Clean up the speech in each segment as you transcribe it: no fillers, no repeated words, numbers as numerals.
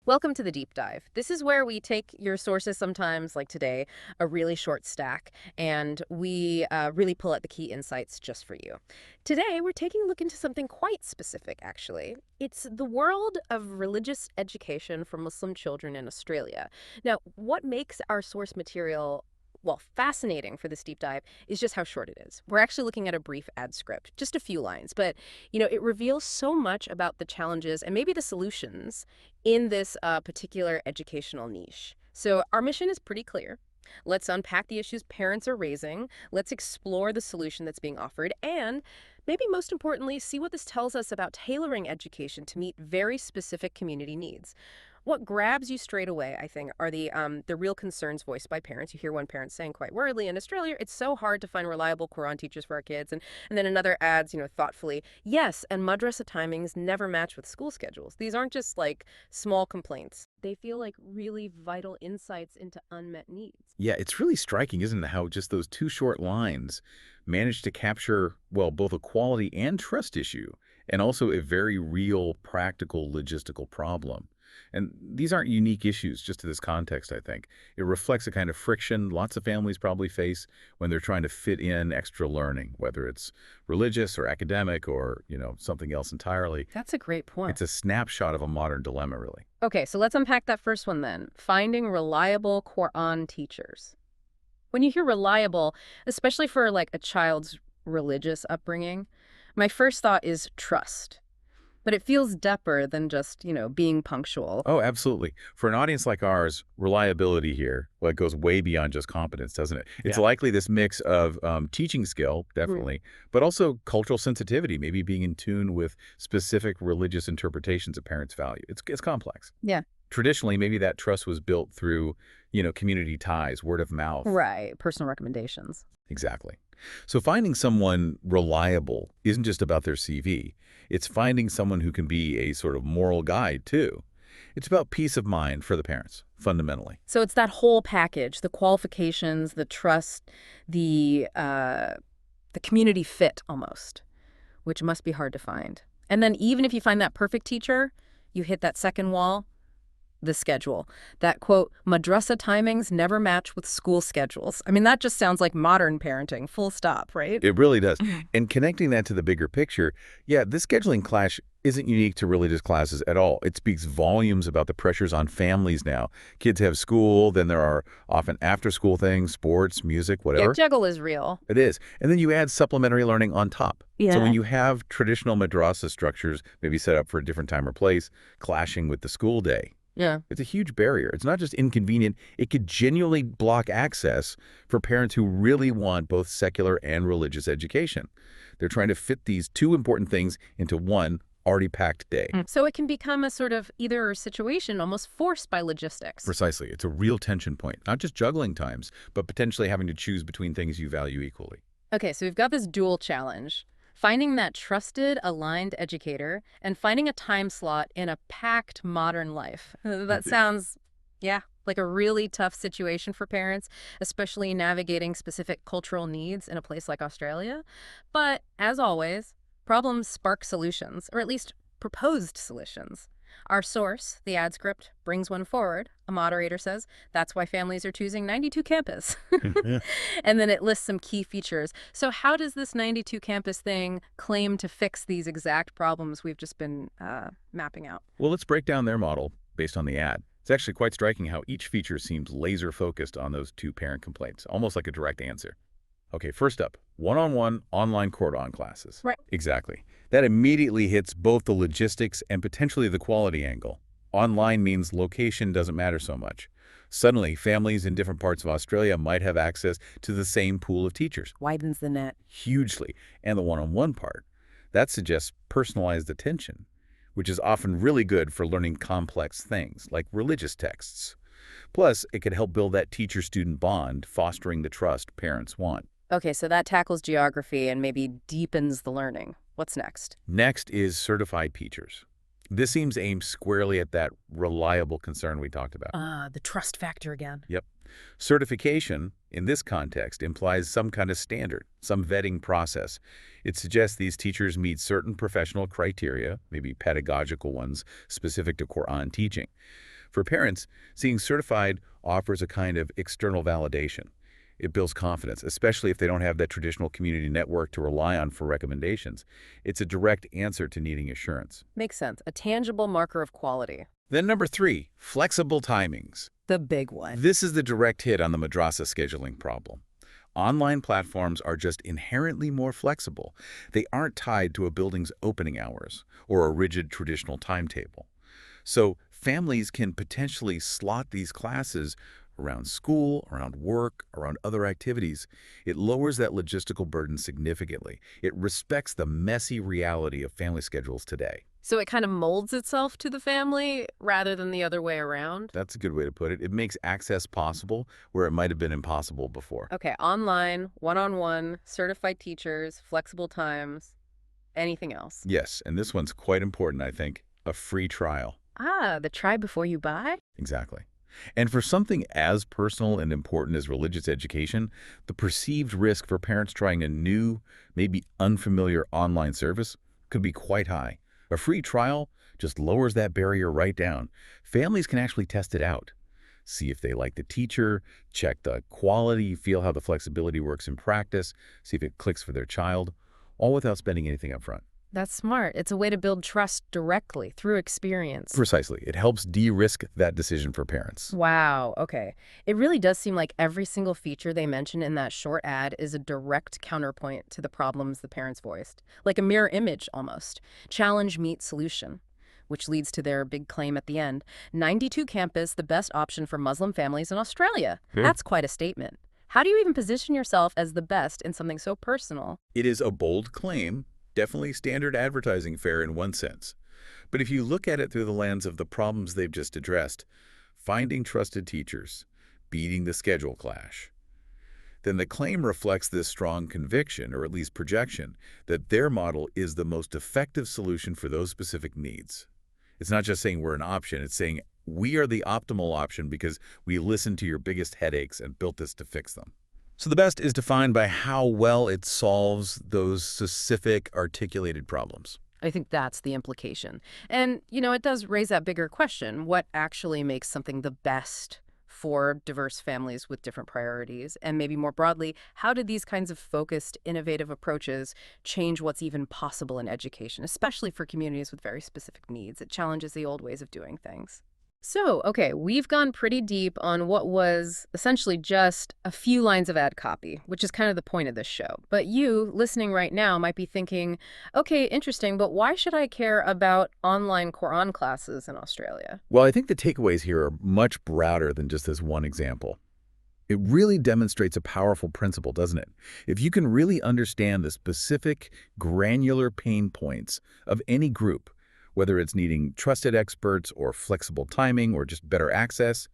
Welcome to the deep dive. This is where we take your sources sometimes, like today, a really short stack, and we really pull out the key insights just for you. Today, we're taking a look into something quite specific, actually. It's the world of religious education for Muslim children in Australia. Now, what makes our source material fascinating for this deep dive is just how short it is. We're actually looking at a brief ad script, just a few lines, but it reveals so much about the challenges and maybe the solutions in this particular educational niche. So our mission is pretty clear. Let's unpack the issues parents are raising. Let's explore the solution that's being offered. And maybe most importantly, see what this tells us about tailoring education to meet very specific community needs. What grabs you straight away, I think, are the real concerns voiced by parents. You hear one parent saying quite worriedly, in Australia, it's so hard to find reliable Quran teachers for our kids. And then another adds, thoughtfully, yes, and madrasa timings never match with school schedules. These aren't just like small complaints. They feel like really vital insights into unmet needs. Yeah, it's really striking, isn't it, how just those two short lines manage to capture, well, both a quality and trust issue, and also a very real, practical, logistical problem. And these aren't unique issues just to this context, I think. It reflects a kind of friction lots of families probably face when they're trying to fit in extra learning, whether it's religious or academic or, something else entirely. That's a great point. It's a snapshot of a modern dilemma, really. Okay, so let's unpack that first one then. Finding reliable Quran teachers. When you hear reliable, especially for like a child's religious upbringing, my first thought is trust. But it feels deeper than just, being punctual. Oh, absolutely. For an audience like ours, reliability here, well, it goes way beyond just competence, doesn't it? It's Yeah. likely this mix of teaching skill, Mm. definitely, but also cultural sensitivity, maybe being in tune with specific religious interpretations of parents' value. It's complex. Yeah. Traditionally, maybe that trust was built through, community ties, word of mouth. Right. Personal recommendations. Exactly. So finding someone reliable isn't just about their CV. It's finding someone who can be a sort of moral guide, too. It's about peace of mind for the parents, fundamentally. So it's that whole package, the qualifications, the trust, the community fit almost, which must be hard to find. And then even if you find that perfect teacher, you hit that second wall, the schedule. That quote, madrasa timings never match with school schedules. I mean, that just sounds like modern parenting, full stop, right? It really does. Mhm. And connecting that to the bigger picture, yeah, this scheduling clash isn't unique to religious classes at all. It speaks volumes about the pressures on families now. Kids have school, then there are often after-school things, sports, music, Yeah, whatever. juggle is real. It is. And then you add supplementary learning on top. So Yeah. when you have traditional madrasa structures, maybe set up for a different time or place, clashing with the school day, Yeah. it's a huge barrier. It's not just inconvenient, it could genuinely block access for parents who really want both secular and religious education. They're trying to fit these two important things into one already packed day. So it can become a sort of either or situation almost forced by logistics. Precisely. It's a real tension point, not just juggling times, but potentially having to choose between things you value equally. Okay, so we've got this dual challenge. Finding that trusted, aligned educator and finding a time slot in a packed modern life. That sounds, yeah, like a really tough situation for parents, especially navigating specific cultural needs in a place like Australia. But as always, problems spark solutions, or at least proposed solutions. Our source, the ad script, brings one forward. A moderator says, that's why families are choosing 92 campus. And then it lists some key features. So how does this 92 campus thing claim to fix these exact problems we've just been mapping out? Well, let's break down their model based on the ad. It's actually quite striking how each feature seems laser-focused on those two parent complaints, almost like a direct answer. Okay, first up, one-on-one online Quran classes. Right. Exactly. That immediately hits both the logistics and potentially the quality angle. Online means location doesn't matter so much. Suddenly, families in different parts of Australia might have access to the same pool of teachers. Widens the net. Hugely. And the one-on-one part, that suggests personalized attention, which is often really good for learning complex things like religious texts. Plus, it could help build that teacher-student bond, fostering the trust parents want. Okay, so that tackles geography and maybe deepens the learning. What's next? Next is certified teachers. This seems aimed squarely at that reliable concern we talked about. The trust factor again. Yep. Certification, in this context, implies some kind of standard, some vetting process. It suggests these teachers meet certain professional criteria, maybe pedagogical ones specific to Quran teaching. For parents, seeing certified offers a kind of external validation. It builds confidence, especially if they don't have that traditional community network to rely on for recommendations. It's a direct answer to needing assurance. Makes sense. A tangible marker of quality. Then number 3, flexible timings. The big one. This is the direct hit on the madrasa scheduling problem. Online platforms are just inherently more flexible. They aren't tied to a building's opening hours or a rigid traditional timetable. So families can potentially slot these classes around school, around work, around other activities. It lowers that logistical burden significantly. It respects the messy reality of family schedules today. So it kind of molds itself to the family rather than the other way around? That's a good way to put it. It makes access possible where it might have been impossible before. Okay, online, one-on-one, certified teachers, flexible times, anything else? Yes, and this one's quite important, I think. A free trial. Ah, the try before you buy? Exactly. And for something as personal and important as religious education, the perceived risk for parents trying a new, maybe unfamiliar online service could be quite high. A free trial just lowers that barrier right down. Families can actually test it out. See if they like the teacher, check the quality, feel how the flexibility works in practice, see if it clicks for their child, all without spending anything up front. That's smart. It's a way to build trust directly through experience. Precisely. It helps de-risk that decision for parents. Wow, okay. It really does seem like every single feature they mention in that short ad is a direct counterpoint to the problems the parents voiced. Like a mirror image, almost. Challenge meets solution, which leads to their big claim at the end. 92 campus, the best option for Muslim families in Australia. That's quite a statement. How do you even position yourself as the best in something so personal? It is a bold claim, definitely standard advertising fare in one sense. But if you look at it through the lens of the problems they've just addressed, finding trusted teachers, beating the schedule clash, then the claim reflects this strong conviction, or at least projection, that their model is the most effective solution for those specific needs. It's not just saying we're an option, it's saying we are the optimal option because we listened to your biggest headaches and built this to fix them. So the best is defined by how well it solves those specific articulated problems. I think that's the implication. And, it does raise that bigger question. What actually makes something the best for diverse families with different priorities? And maybe more broadly, how do these kinds of focused, innovative approaches change what's even possible in education, especially for communities with very specific needs? It challenges the old ways of doing things. So, okay, we've gone pretty deep on what was essentially just a few lines of ad copy, which is kind of the point of this show. But you, listening right now, might be thinking, okay, interesting, but why should I care about online Quran classes in Australia? Well, I think the takeaways here are much broader than just this one example. It really demonstrates a powerful principle, doesn't it? If you can really understand the specific, granular pain points of any group, whether it's needing trusted experts or flexible timing or just better access,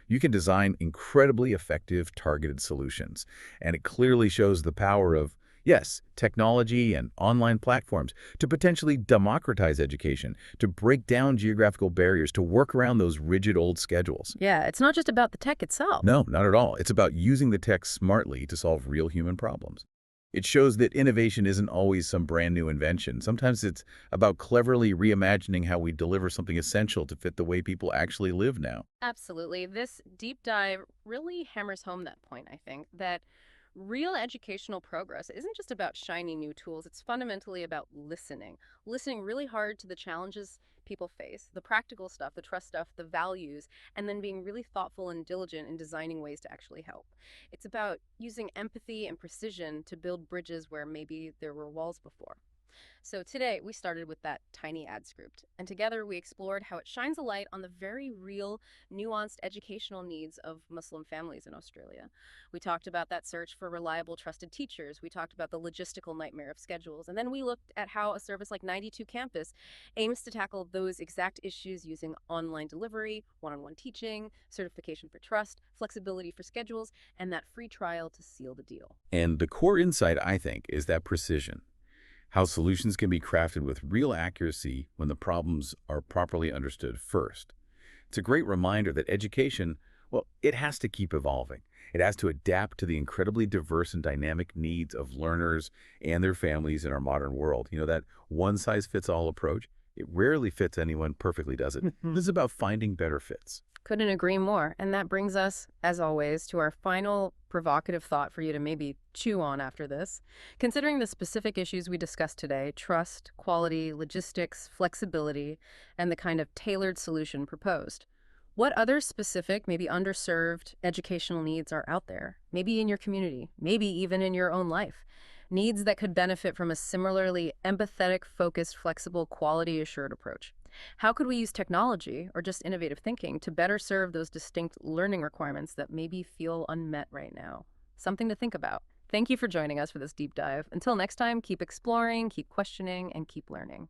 you can design incredibly effective targeted solutions. And it clearly shows the power of, yes, technology and online platforms to potentially democratize education, to break down geographical barriers, to work around those rigid old schedules. Yeah, it's not just about the tech itself. No, not at all. It's about using the tech smartly to solve real human problems. It shows that innovation isn't always some brand new invention. Sometimes it's about cleverly reimagining how we deliver something essential to fit the way people actually live now. Absolutely. This deep dive really hammers home that point, I think, that real educational progress isn't just about shiny new tools. It's fundamentally about listening really hard to the challenges people face, the practical stuff, the trust stuff, the values, and then being really thoughtful and diligent in designing ways to actually help. It's about using empathy and precision to build bridges where maybe there were walls before. So today we started with that tiny ad script, and together we explored how it shines a light on the very real, nuanced educational needs of Muslim families in Australia. We talked about that search for reliable, trusted teachers. We talked about the logistical nightmare of schedules. And then we looked at how a service like 92 Campus aims to tackle those exact issues using online delivery, one-on-one teaching, certification for trust, flexibility for schedules, and that free trial to seal the deal. And the core insight, I think, is that precision. How solutions can be crafted with real accuracy when the problems are properly understood first. It's a great reminder that education, well, it has to keep evolving. It has to adapt to the incredibly diverse and dynamic needs of learners and their families in our modern world. That one-size-fits-all approach It rarely fits anyone perfectly, does it? This is about finding better fits. Couldn't agree more. And that brings us, as always, to our final provocative thought for you to maybe chew on after this. Considering the specific issues we discussed today, trust, quality, logistics, flexibility, and the kind of tailored solution proposed, what other specific, maybe underserved educational needs are out there? Maybe in your community, maybe even in your own life. Needs that could benefit from a similarly empathetic, focused, flexible, quality assured approach. How could we use technology or just innovative thinking to better serve those distinct learning requirements that maybe feel unmet right now? Something to think about. Thank you for joining us for this deep dive. Until next time, keep exploring, keep questioning, and keep learning.